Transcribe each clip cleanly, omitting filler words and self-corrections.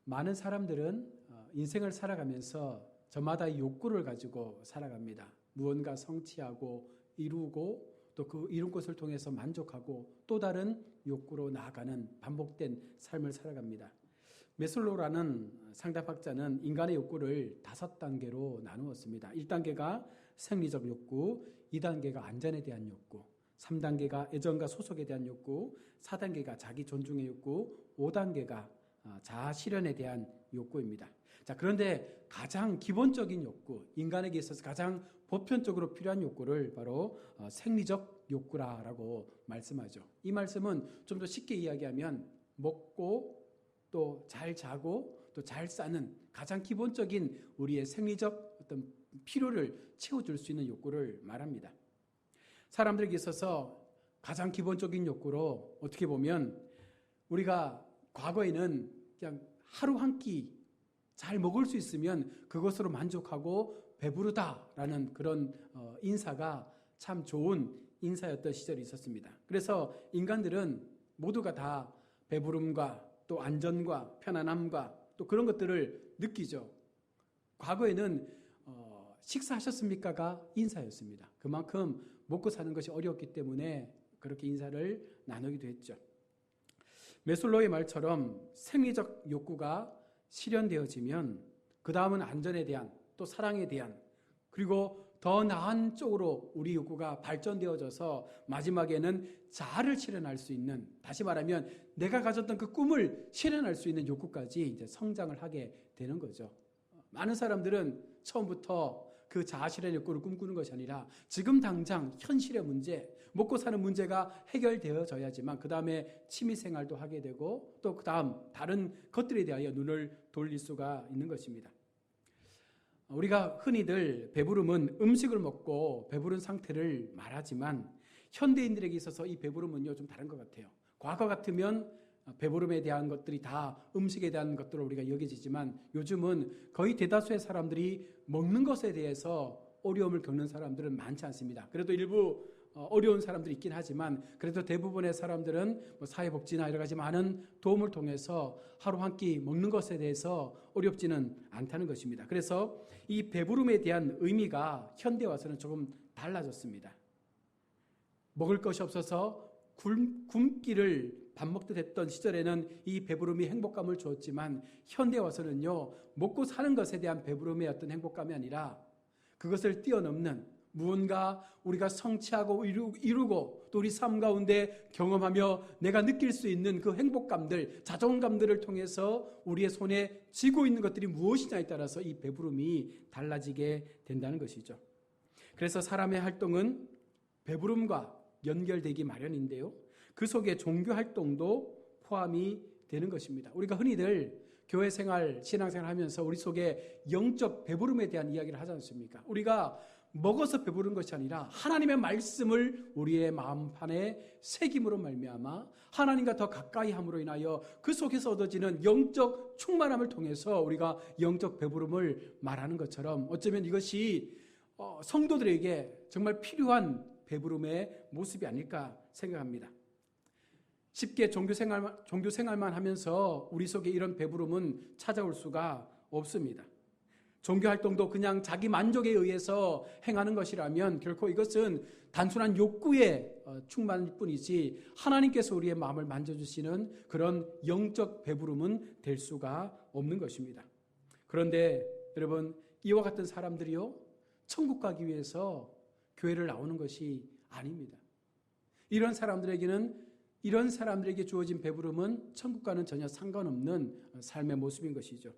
많은 사람들은 인생을 살아가면서 저마다 욕구를 가지고 살아갑니다. 무언가 성취하고 이루고 또 그 이룬 것을 통해서 만족하고 또 다른 욕구로 나아가는 반복된 삶을 살아갑니다. 메슬로라는 상담학자는 인간의 욕구를 5단계로 나누었습니다. 1단계가 생리적 욕구, 2단계가 안전에 대한 욕구, 3단계가 애정과 소속에 대한 욕구, 4단계가 자기 존중의 욕구, 5단계가 자아 실현에 대한 욕구입니다. 자, 그런데 가장 기본적인 욕구, 인간에게 있어서 가장 보편적으로 필요한 욕구를 바로 생리적 욕구라고 말씀하죠. 이 말씀은 좀 더 쉽게 이야기하면 먹고 또 잘 자고 또 잘 사는 가장 기본적인 우리의 생리적 어떤 필요를 채워줄 수 있는 욕구를 말합니다. 사람들에게 있어서 가장 기본적인 욕구로 어떻게 보면 우리가 과거에는 그냥 하루 한 끼 잘 먹을 수 있으면 그것으로 만족하고 배부르다라는 그런 인사가 참 좋은 인사였던 시절이 있었습니다. 그래서 인간들은 모두가 다 배부름과 또 안전과 편안함과 또 그런 것들을 느끼죠. 과거에는 식사하셨습니까가 인사였습니다. 그만큼 먹고 사는 것이 어려웠기 때문에 그렇게 인사를 나누기도 했죠. 메슬로의 말처럼 생리적 욕구가 실현되어지면 그 다음은 안전에 대한 또 사랑에 대한 그리고 더 나은 쪽으로 우리 욕구가 발전되어져서 마지막에는 자아를 실현할 수 있는, 다시 말하면 내가 가졌던 그 꿈을 실현할 수 있는 욕구까지 이제 성장을 하게 되는 거죠. 많은 사람들은 처음부터 그 자아 실현 욕구를 꿈꾸는 것이 아니라 지금 당장 현실의 문제, 먹고 사는 문제가 해결되어져야지만 그 다음에 취미생활도 하게 되고 또 그 다음 다른 것들에 대하여 눈을 돌릴 수가 있는 것입니다. 우리가 흔히들 배부름은 음식을 먹고 배부른 상태를 말하지만 현대인들에게 있어서 이 배부름은요 좀 다른 것 같아요. 과거 같으면 배부름에 대한 것들이 다 음식에 대한 것들로 우리가 여겨지지만 요즘은 거의 대다수의 사람들이 먹는 것에 대해서 어려움을 겪는 사람들은 많지 않습니다. 그래도 일부 어려운 사람들이 있긴 하지만 그래도 대부분의 사람들은 사회복지나 여러 가지 많은 도움을 통해서 하루 한 끼 먹는 것에 대해서 어렵지는 않다는 것입니다. 그래서 이 배부름에 대한 의미가 현대 와서는 조금 달라졌습니다. 먹을 것이 없어서 굶기를 밥 먹듯 했던 시절에는 이 배부름이 행복감을 주었지만 현대 와서는요 먹고 사는 것에 대한 배부름의 어떤 행복감이 아니라 그것을 뛰어넘는 무언가 우리가 성취하고 이루고 또 우리 삶 가운데 경험하며 내가 느낄 수 있는 그 행복감들, 자존감들을 통해서 우리의 손에 쥐고 있는 것들이 무엇이냐에 따라서 이 배부름이 달라지게 된다는 것이죠. 그래서 사람의 활동은 배부름과 연결되기 마련인데요. 그 속에 종교 활동도 포함이 되는 것입니다. 우리가 흔히들 교회 생활, 신앙생활 하면서 우리 속에 영적 배부름에 대한 이야기를 하지 않습니까? 우리가 먹어서 배부른 것이 아니라 하나님의 말씀을 우리의 마음판에 새김으로 말미암아 하나님과 더 가까이 함으로 인하여 그 속에서 얻어지는 영적 충만함을 통해서 우리가 영적 배부름을 말하는 것처럼 어쩌면 이것이 성도들에게 정말 필요한 배부름의 모습이 아닐까 생각합니다. 쉽게 종교 생활만 하면서 우리 속에 이런 배부름은 찾아올 수가 없습니다. 종교 활동도 그냥 자기 만족에 의해서 행하는 것이라면 결코 이것은 단순한 욕구의 충만일 뿐이지 하나님께서 우리의 마음을 만져주시는 그런 영적 배부름은 될 수가 없는 것입니다. 그런데 여러분, 이와 같은 사람들이요 천국 가기 위해서 교회를 나오는 것이 아닙니다. 이런 사람들에게 주어진 배부름은 천국과는 전혀 상관없는 삶의 모습인 것이죠.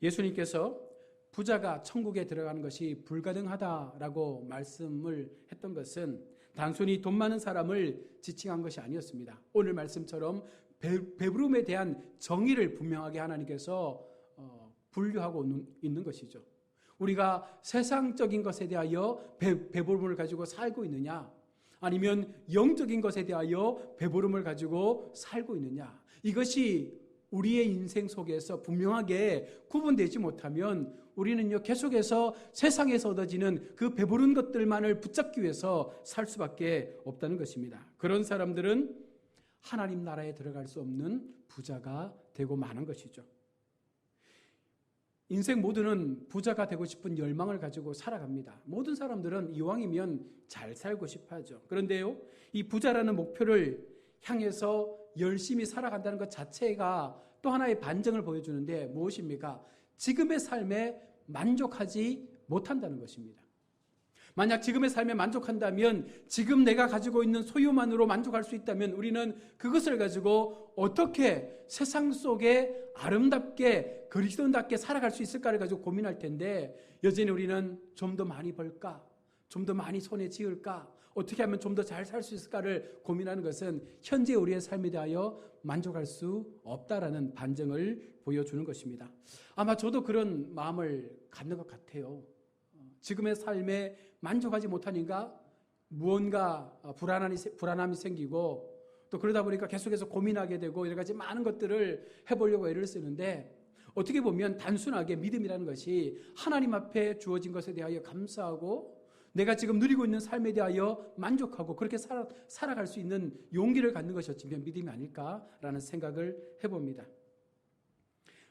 예수님께서 부자가 천국에 들어가는 것이 불가능하다라고 말씀을 했던 것은 단순히 돈 많은 사람을 지칭한 것이 아니었습니다. 오늘 말씀처럼 배부름에 대한 정의를 분명하게 하나님께서 분류하고 있는 것이죠. 우리가 세상적인 것에 대하여 배부름을 가지고 살고 있느냐, 아니면 영적인 것에 대하여 배부름을 가지고 살고 있느냐, 이것이 우리의 인생 속에서 분명하게 구분되지 못하면 우리는요 계속해서 세상에서 얻어지는 그 배부른 것들만을 붙잡기 위해서 살 수밖에 없다는 것입니다. 그런 사람들은 하나님 나라에 들어갈 수 없는 부자가 되고 마는 것이죠. 인생 모두는 부자가 되고 싶은 열망을 가지고 살아갑니다. 모든 사람들은 이왕이면 잘 살고 싶어 하죠. 그런데요, 이 부자라는 목표를 향해서 열심히 살아간다는 것 자체가 또 하나의 반증을 보여주는데 무엇입니까? 지금의 삶에 만족하지 못한다는 것입니다. 만약 지금의 삶에 만족한다면, 지금 내가 가지고 있는 소유만으로 만족할 수 있다면 우리는 그것을 가지고 어떻게 세상 속에 아름답게 그리스도인답게 살아갈 수 있을까를 가지고 고민할 텐데, 여전히 우리는 좀 더 많이 벌까? 좀 더 많이 손에 쥐을까? 어떻게 하면 좀 더 잘 살 수 있을까를 고민하는 것은 현재 우리의 삶에 대하여 만족할 수 없다라는 반증을 보여주는 것입니다. 아마 저도 그런 마음을 갖는 것 같아요. 지금의 삶에 만족하지 못하니까 무언가 불안함이 생기고, 또 그러다 보니까 계속해서 고민하게 되고 여러 가지 많은 것들을 해보려고 애를 쓰는데, 어떻게 보면 단순하게 믿음이라는 것이 하나님 앞에 주어진 것에 대하여 감사하고 내가 지금 누리고 있는 삶에 대하여 만족하고 그렇게 살아갈 수 있는 용기를 갖는 것이었지만 믿음이 아닐까라는 생각을 해봅니다.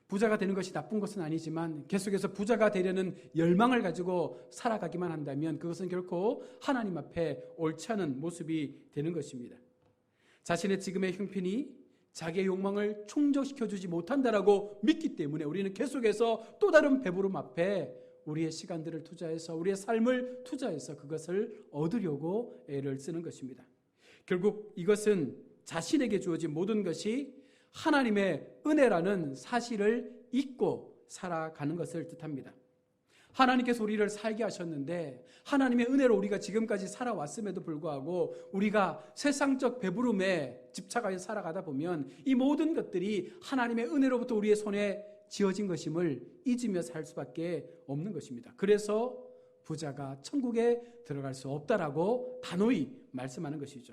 부자가 되는 것이 나쁜 것은 아니지만 계속해서 부자가 되려는 열망을 가지고 살아가기만 한다면 그것은 결코 하나님 앞에 옳지 않은 모습이 되는 것입니다. 자신의 지금의 형편이 자기의 욕망을 충족시켜주지 못한다라고 믿기 때문에 우리는 계속해서 또 다른 배부름 앞에 우리의 시간들을 투자해서, 우리의 삶을 투자해서 그것을 얻으려고 애를 쓰는 것입니다. 결국 이것은 자신에게 주어진 모든 것이 하나님의 은혜라는 사실을 잊고 살아가는 것을 뜻합니다. 하나님께서 우리를 살게 하셨는데, 하나님의 은혜로 우리가 지금까지 살아왔음에도 불구하고 우리가 세상적 배부름에 집착하여 살아가다 보면 이 모든 것들이 하나님의 은혜로부터 우리의 손에 지어진 것임을 잊으며 살 수밖에 없는 것입니다. 그래서 부자가 천국에 들어갈 수 없다라고 단호히 말씀하는 것이죠.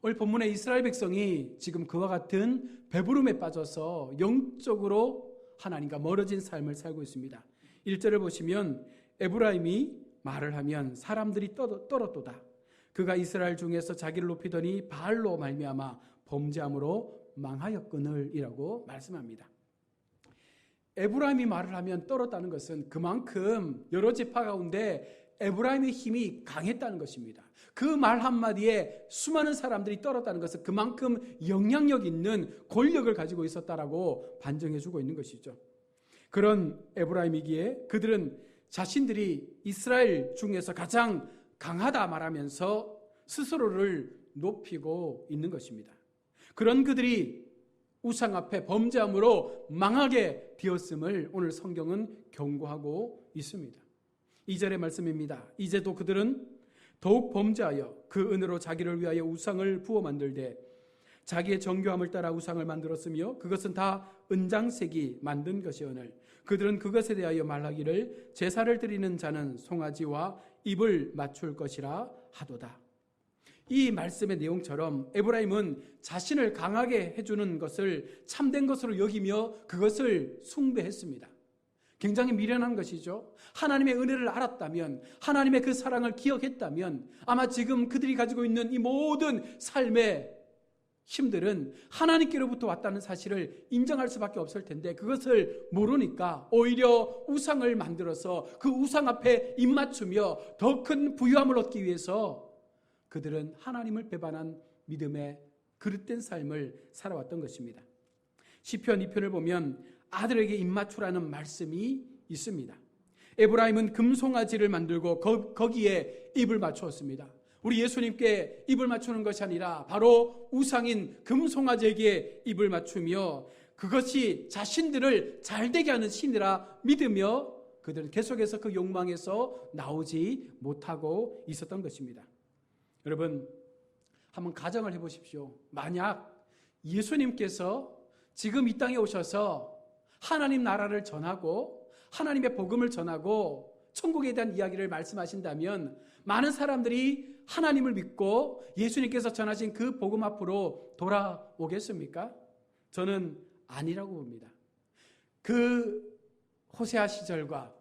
오늘 본문에 이스라엘 백성이 지금 그와 같은 배부름에 빠져서 영적으로 하나님과 멀어진 삶을 살고 있습니다. 1절을 보시면 에브라임이 말을 하면 사람들이 떨었도다. 그가 이스라엘 중에서 자기를 높이더니 바알로 말미암아 범죄함으로 망하였거늘 이라고 말씀합니다. 에브라임이 말을 하면 떨었다는 것은 그만큼 여러 지파 가운데 에브라임의 힘이 강했다는 것입니다. 그 말 한마디에 수많은 사람들이 떨었다는 것은 그만큼 영향력 있는 권력을 가지고 있었다라고 반증해주고 있는 것이죠. 그런 에브라임이기에 그들은 자신들이 이스라엘 중에서 가장 강하다 말하면서 스스로를 높이고 있는 것입니다. 그런 그들이 우상 앞에 범죄함으로 망하게 되었음을 오늘 성경은 경고하고 있습니다. 2절의 말씀입니다. 이제도 그들은 더욱 범죄하여 그 은으로 자기를 위하여 우상을 부어 만들되 자기의 정교함을 따라 우상을 만들었으며 그것은 다 은장색이 만든 것이오늘 그들은 그것에 대하여 말하기를 제사를 드리는 자는 송아지와 입을 맞출 것이라 하도다. 이 말씀의 내용처럼 에브라임은 자신을 강하게 해주는 것을 참된 것으로 여기며 그것을 숭배했습니다. 굉장히 미련한 것이죠. 하나님의 은혜를 알았다면, 하나님의 그 사랑을 기억했다면 아마 지금 그들이 가지고 있는 이 모든 삶의 힘들은 하나님께로부터 왔다는 사실을 인정할 수밖에 없을 텐데 그것을 모르니까 오히려 우상을 만들어서 그 우상 앞에 입맞추며 더 큰 부유함을 얻기 위해서 그들은 하나님을 배반한 믿음의 그릇된 삶을 살아왔던 것입니다. 시편 2편을 보면 아들에게 입맞추라는 말씀이 있습니다. 에브라임은 금송아지를 만들고 거기에 입을 맞추었습니다. 우리 예수님께 입을 맞추는 것이 아니라 바로 우상인 금송아지에게 입을 맞추며 그것이 자신들을 잘되게 하는 신이라 믿으며 그들은 계속해서 그 욕망에서 나오지 못하고 있었던 것입니다. 여러분, 한번 가정을 해보십시오. 만약 예수님께서 지금 이 땅에 오셔서 하나님 나라를 전하고 하나님의 복음을 전하고 천국에 대한 이야기를 말씀하신다면 많은 사람들이 하나님을 믿고 예수님께서 전하신 그 복음 앞으로 돌아오겠습니까? 저는 아니라고 봅니다. 그 호세아 시절과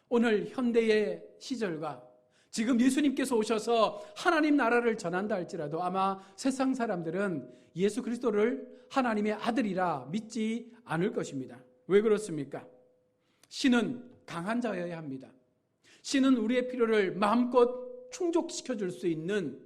오늘 현대의 시절과 지금 예수님께서 오셔서 하나님 나라를 전한다 할지라도 아마 세상 사람들은 예수 그리스도를 하나님의 아들이라 믿지 않을 것입니다. 왜 그렇습니까? 신은 강한 자여야 합니다. 신은 우리의 필요를 마음껏 충족시켜줄 수 있는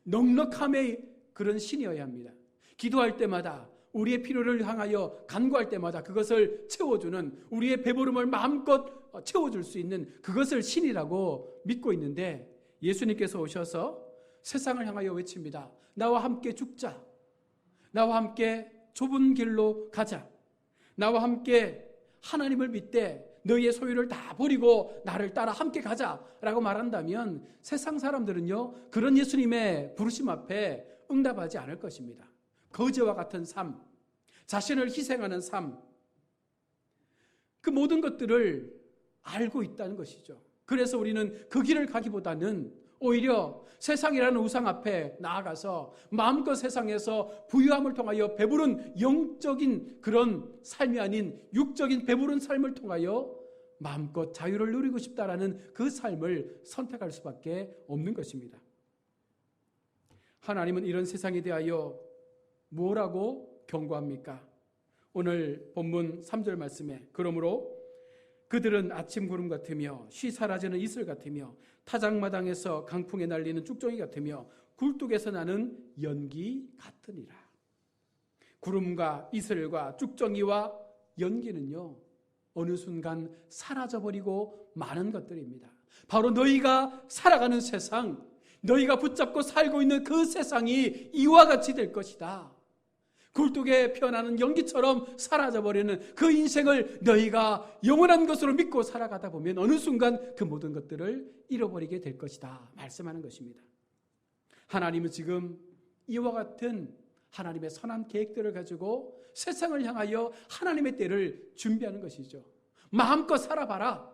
넉넉함의 그런 신이어야 합니다. 기도할 때마다 우리의 필요를 향하여 간구할 때마다 그것을 채워주는, 우리의 배부름을 마음껏 채워줄 수 있는 그것을 신이라고 믿고 있는데, 예수님께서 오셔서 세상을 향하여 외칩니다. 나와 함께 죽자. 나와 함께 좁은 길로 가자. 나와 함께 하나님을 믿되 너희의 소유를 다 버리고 나를 따라 함께 가자라고 말한다면 세상 사람들은요, 그런 예수님의 부르심 앞에 응답하지 않을 것입니다. 거지와 같은 삶, 자신을 희생하는 삶, 그 모든 것들을 알고 있다는 것이죠. 그래서 우리는 그 길을 가기보다는 오히려 세상이라는 우상 앞에 나아가서 마음껏 세상에서 부유함을 통하여 배부른 영적인 그런 삶이 아닌 육적인 배부른 삶을 통하여 마음껏 자유를 누리고 싶다라는 그 삶을 선택할 수밖에 없는 것입니다. 하나님은 이런 세상에 대하여 뭐라고 경고합니까? 오늘 본문 3절 말씀에 그러므로 그들은 아침 구름 같으며 쉬 사라지는 이슬 같으며 타작마당에서 강풍에 날리는 쭉정이 같으며 굴뚝에서 나는 연기 같으니라. 구름과 이슬과 쭉정이와 연기는요, 어느 순간 사라져버리고 마는 것들입니다. 바로 너희가 살아가는 세상, 너희가 붙잡고 살고 있는 그 세상이 이와 같이 될 것이다. 굴뚝에 피어나는 연기처럼 사라져버리는 그 인생을 너희가 영원한 것으로 믿고 살아가다 보면 어느 순간 그 모든 것들을 잃어버리게 될 것이다 말씀하는 것입니다. 하나님은 지금 이와 같은 하나님의 선한 계획들을 가지고 세상을 향하여 하나님의 때를 준비하는 것이죠. 마음껏 살아봐라.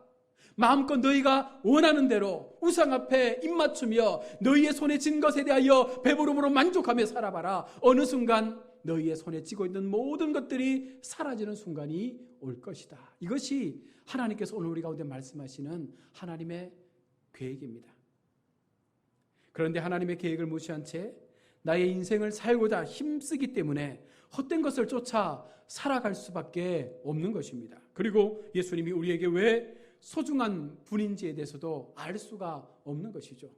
마음껏 너희가 원하는 대로 우상 앞에 입맞추며 너희의 손에 쥔 것에 대하여 배부름으로 만족하며 살아봐라. 어느 순간 너희의 손에 쥐고 있는 모든 것들이 사라지는 순간이 올 것이다. 이것이 하나님께서 오늘 우리 가운데 말씀하시는 하나님의 계획입니다. 그런데 하나님의 계획을 무시한 채 나의 인생을 살고자 힘쓰기 때문에 헛된 것을 쫓아 살아갈 수밖에 없는 것입니다. 그리고 예수님이 우리에게 왜 소중한 분인지에 대해서도 알 수가 없는 것이죠.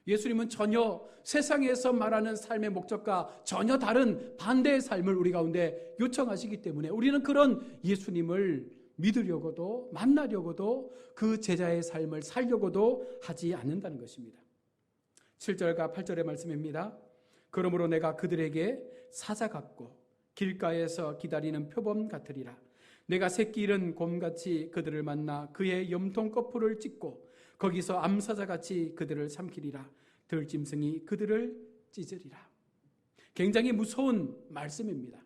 예수님은 전혀 세상에서 말하는 삶의 목적과 전혀 다른 반대의 삶을 우리 가운데 요청하시기 때문에 우리는 그런 예수님을 믿으려고도 만나려고도 그 제자의 삶을 살려고도 하지 않는다는 것입니다. 7절과 8절의 말씀입니다. 그러므로 내가 그들에게 사자 같고 길가에서 기다리는 표범 같으리라. 내가 새끼 잃은 곰같이 그들을 만나 그의 염통 거풀을 찢고 거기서 암사자같이 그들을 삼키리라. 들짐승이 그들을 찢으리라. 굉장히 무서운 말씀입니다.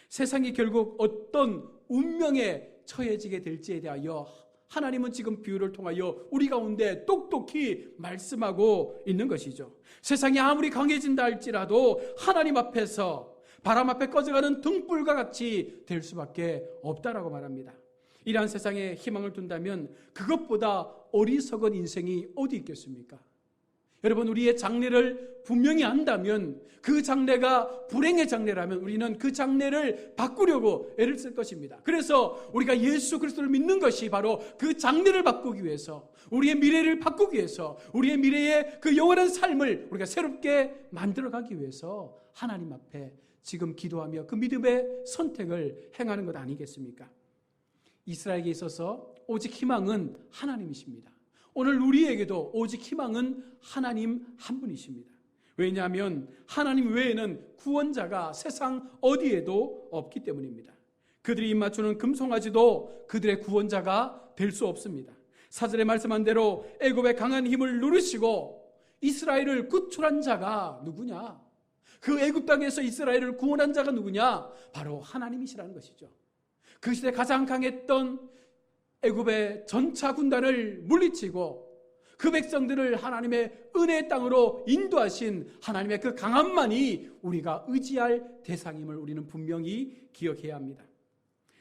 세상이 결국 어떤 운명에 처해지게 될지에 대하여 하나님은 지금 비유를 통하여 우리 가운데 똑똑히 말씀하고 있는 것이죠. 세상이 아무리 강해진다 할지라도 하나님 앞에서 바람 앞에 꺼져가는 등불과 같이 될 수밖에 없다라고 말합니다. 이러한 세상에 희망을 둔다면 그것보다 어리석은 인생이 어디 있겠습니까? 여러분, 우리의 장래를 분명히 안다면 그 장래가 불행의 장래라면 우리는 그 장래를 바꾸려고 애를 쓸 것입니다. 그래서 우리가 예수 그리스도를 믿는 것이 바로 그 장래를 바꾸기 위해서, 우리의 미래를 바꾸기 위해서, 우리의 미래의 그 영원한 삶을 우리가 새롭게 만들어가기 위해서 하나님 앞에 지금 기도하며 그 믿음의 선택을 행하는 것 아니겠습니까? 이스라엘에게 있어서 오직 희망은 하나님이십니다. 오늘 우리에게도 오직 희망은 하나님 한 분이십니다. 왜냐하면 하나님 외에는 구원자가 세상 어디에도 없기 때문입니다. 그들이 입맞추는 금송아지도 그들의 구원자가 될 수 없습니다. 사절에 말씀한 대로 애굽의 강한 힘을 누르시고 이스라엘을 구출한 자가 누구냐? 그 애굽 땅에서 이스라엘을 구원한 자가 누구냐? 바로 하나님이시라는 것이죠. 그 시대 가장 강했던 애굽의 전차 군단을 물리치고 그 백성들을 하나님의 은혜의 땅으로 인도하신 하나님의 그 강함만이 우리가 의지할 대상임을 우리는 분명히 기억해야 합니다.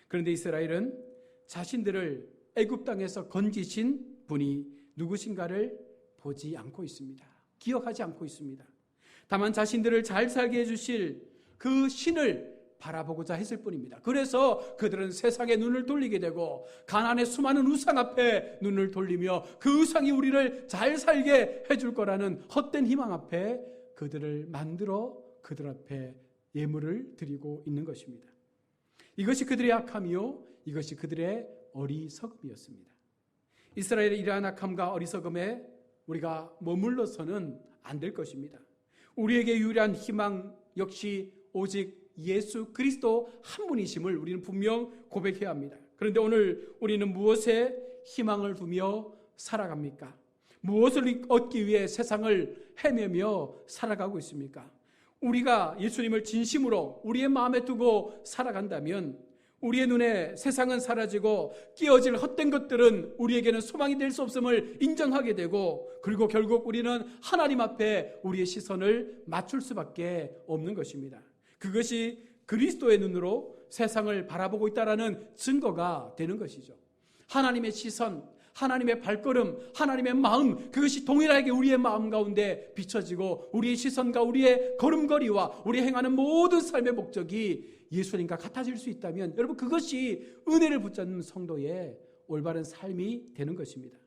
그런데 이스라엘은 자신들을 애굽 땅에서 건지신 분이 누구신가를 보지 않고 있습니다. 기억하지 않고 있습니다. 다만 자신들을 잘 살게 해주실 그 신을 바라보고자 했을 뿐입니다. 그래서 그들은 세상에 눈을 돌리게 되고 가나안의 수많은 우상 앞에 눈을 돌리며 그 우상이 우리를 잘 살게 해줄 거라는 헛된 희망 앞에 그들을 만들어 그들 앞에 예물을 드리고 있는 것입니다. 이것이 그들의 악함이요, 이것이 그들의 어리석음이었습니다. 이스라엘의 이러한 악함과 어리석음에 우리가 머물러서는 안 될 것입니다. 우리에게 유일한 희망 역시 오직 예수 그리스도 한 분이심을 우리는 분명 고백해야 합니다. 그런데 오늘 우리는 무엇에 희망을 두며 살아갑니까? 무엇을 얻기 위해 세상을 헤매며 살아가고 있습니까? 우리가 예수님을 진심으로 우리의 마음에 두고 살아간다면 우리의 눈에 세상은 사라지고 끼어질 헛된 것들은 우리에게는 소망이 될 수 없음을 인정하게 되고, 그리고 결국 우리는 하나님 앞에 우리의 시선을 맞출 수밖에 없는 것입니다. 그것이 그리스도의 눈으로 세상을 바라보고 있다는 증거가 되는 것이죠. 하나님의 시선, 하나님의 발걸음, 하나님의 마음, 그것이 동일하게 우리의 마음 가운데 비춰지고 우리의 시선과 우리의 걸음걸이와 우리 행하는 모든 삶의 목적이 예수님과 같아질 수 있다면 여러분, 그것이 은혜를 붙잡는 성도의 올바른 삶이 되는 것입니다.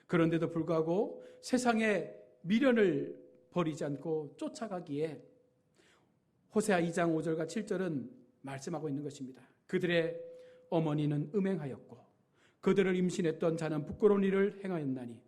그런데도 불구하고 세상의 미련을 버리지 않고 쫓아가기에 호세아 2장 5절과 7절은 말씀하고 있는 것입니다. 그들의 어머니는 음행하였고 그들을 임신했던 자는 부끄러운 일을 행하였나니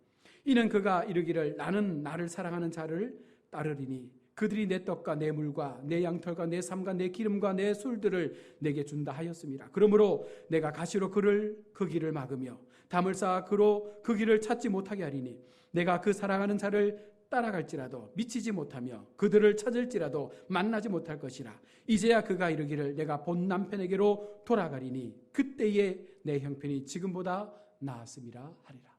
이는 그가 이르기를 나는 나를 사랑하는 자를 따르리니 그들이 내 떡과 내 물과 내 양털과 내 삶과 내 기름과 내 술들을 내게 준다 하였습니다. 그러므로 내가 가시로 그 길을 막으며 담을 쌓아 그 길을 찾지 못하게 하리니 내가 그 사랑하는 자를 따라갈지라도 미치지 못하며 그들을 찾을지라도 만나지 못할 것이라. 이제야 그가 이르기를 내가 본 남편에게로 돌아가리니 그때에 내 형편이 지금보다 나았음이라 하리라.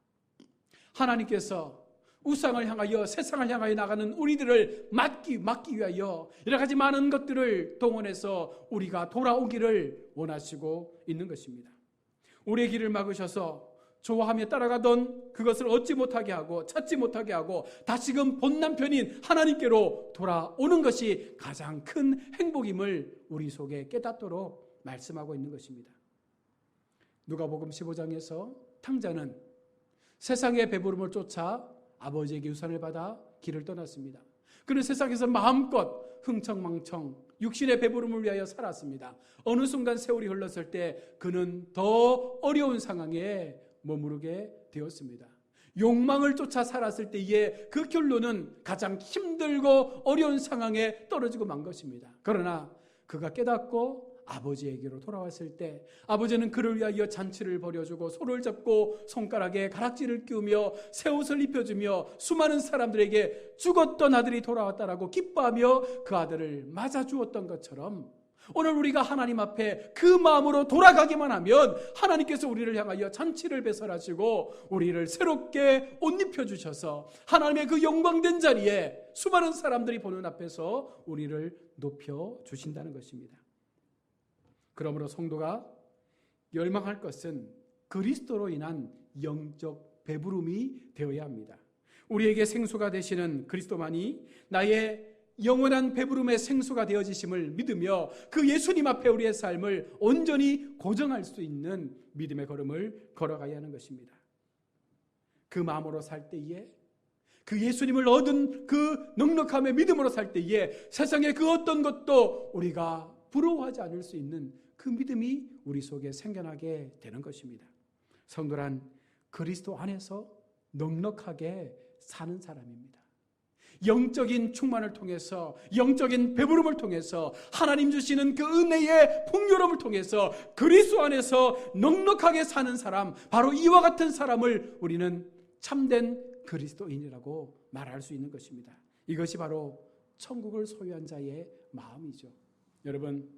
하나님께서 우상을 향하여 세상을 향하여 나가는 우리들을 막기 위하여 여러 가지 많은 것들을 동원해서 우리가 돌아오기를 원하시고 있는 것입니다. 우리의 길을 막으셔서 좋아하며 따라가던 그것을 얻지 못하게 하고 찾지 못하게 하고 다시금 본 남편인 하나님께로 돌아오는 것이 가장 큰 행복임을 우리 속에 깨닫도록 말씀하고 있는 것입니다. 누가복음 15장에서 탕자는 세상의 배부름을 쫓아 아버지에게 유산을 받아 길을 떠났습니다. 그는 세상에서 마음껏 흥청망청 육신의 배부름을 위하여 살았습니다. 어느 순간 세월이 흘렀을 때 그는 더 어려운 상황에 머무르게 되었습니다. 욕망을 쫓아 살았을 때의 그 결론은 가장 힘들고 어려운 상황에 떨어지고 만 것입니다. 그러나 그가 깨닫고 아버지에게로 돌아왔을 때 아버지는 그를 위하여 잔치를 벌여주고 소를 잡고 손가락에 가락지를 끼우며 새 옷을 입혀주며 수많은 사람들에게 죽었던 아들이 돌아왔다라고 기뻐하며 그 아들을 맞아주었던 것처럼 오늘 우리가 하나님 앞에 그 마음으로 돌아가기만 하면 하나님께서 우리를 향하여 잔치를 배설하시고 우리를 새롭게 옷 입혀주셔서 하나님의 그 영광된 자리에 수많은 사람들이 보는 앞에서 우리를 높여주신다는 것입니다. 그러므로 성도가 열망할 것은 그리스도로 인한 영적 배부름이 되어야 합니다. 우리에게 생수가 되시는 그리스도만이 나의 영원한 배부름의 생수가 되어지심을 믿으며 그 예수님 앞에 우리의 삶을 온전히 고정할 수 있는 믿음의 걸음을 걸어가야 하는 것입니다. 그 마음으로 살 때에 그 예수님을 얻은 그 넉넉함의 믿음으로 살 때에 세상의 그 어떤 것도 우리가 부러워하지 않을 수 있는 그 믿음이 우리 속에 생겨나게 되는 것입니다. 성도란 그리스도 안에서 넉넉하게 사는 사람입니다. 영적인 충만을 통해서 영적인 배부름을 통해서 하나님 주시는 그 은혜의 풍요로움을 통해서 그리스도 안에서 넉넉하게 사는 사람, 바로 이와 같은 사람을 우리는 참된 그리스도인이라고 말할 수 있는 것입니다. 이것이 바로 천국을 소유한 자의 마음이죠. 여러분,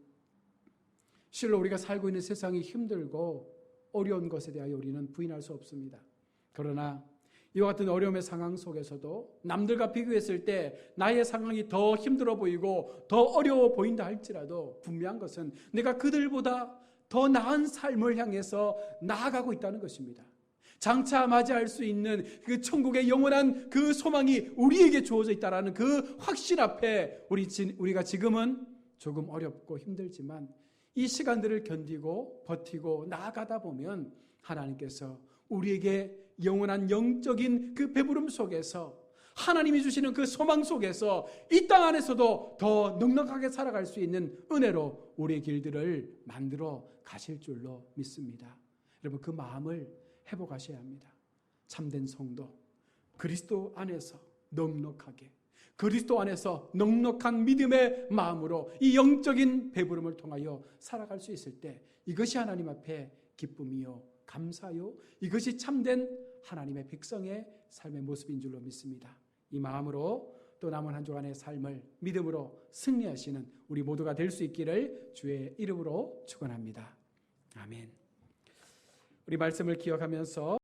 실로 우리가 살고 있는 세상이 힘들고 어려운 것에 대하여 우리는 부인할 수 없습니다. 그러나 이와 같은 어려움의 상황 속에서도 남들과 비교했을 때 나의 상황이 더 힘들어 보이고 더 어려워 보인다 할지라도 분명한 것은 내가 그들보다 더 나은 삶을 향해서 나아가고 있다는 것입니다. 장차 맞이할 수 있는 그 천국의 영원한 그 소망이 우리에게 주어져 있다는 그 확신 앞에 우리가 지금은 조금 어렵고 힘들지만 이 시간들을 견디고 버티고 나아가다 보면 하나님께서 우리에게 영원한 영적인 그 배부름 속에서, 하나님이 주시는 그 소망 속에서 이 땅 안에서도 더 넉넉하게 살아갈 수 있는 은혜로 우리의 길들을 만들어 가실 줄로 믿습니다. 여러분, 그 마음을 회복하셔야 합니다. 참된 성도, 그리스도 안에서 넉넉하게, 그리스도 안에서 넉넉한 믿음의 마음으로 이 영적인 배부름을 통하여 살아갈 수 있을 때, 이것이 하나님 앞에 기쁨이요 감사요, 이것이 참된 하나님의 백성의 삶의 모습인 줄로 믿습니다. 이 마음으로 또 남은 한 주간의 삶을 믿음으로 승리하시는 우리 모두가 될 수 있기를 주의 이름으로 축원합니다. 아멘. 우리 말씀을 기억하면서